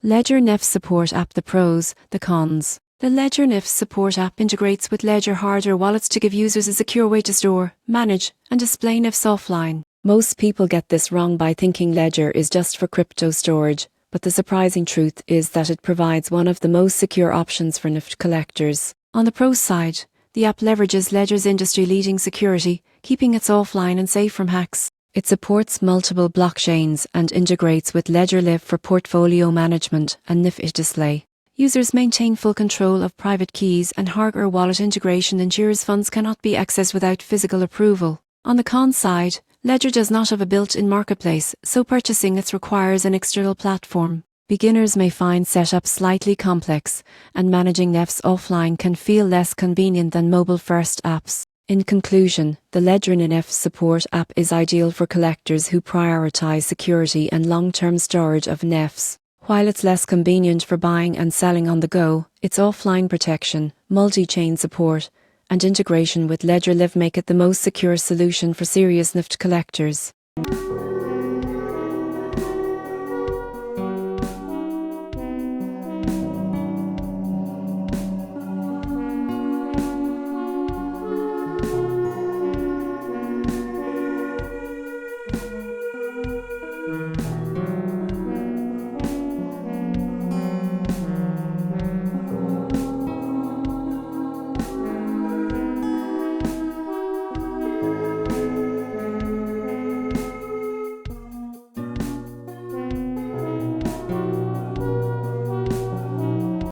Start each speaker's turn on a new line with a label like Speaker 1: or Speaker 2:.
Speaker 1: Ledger NFT Support App. The pros, the cons. The Ledger NFT Support App integrates with Ledger hardware wallets to give users a secure way to store, manage, and display NFTs offline. Most people get this wrong by thinking Ledger is just for crypto storage, but the surprising truth is that it provides one of the most secure options for NFT collectors. On the pros side, the app leverages Ledger's industry-leading security, keeping it offline and safe from hacks. It supports multiple blockchains and integrates with Ledger Live for portfolio management and NFT display. Users maintain full control of private keys, and hardware wallet integration ensures funds cannot be accessed without physical approval. On the con side, Ledger does not have a built-in marketplace, so purchasing it requires an external platform. Beginners may find setup slightly complex, and managing NFTs offline can feel less convenient than mobile-first apps. In conclusion, the Ledger NFT Support App is ideal for collectors who prioritize security and long-term storage of NFTs. While it's less convenient for buying and selling on the go, its offline protection, multi-chain support, and integration with Ledger Live make it the most secure solution for serious NFT collectors.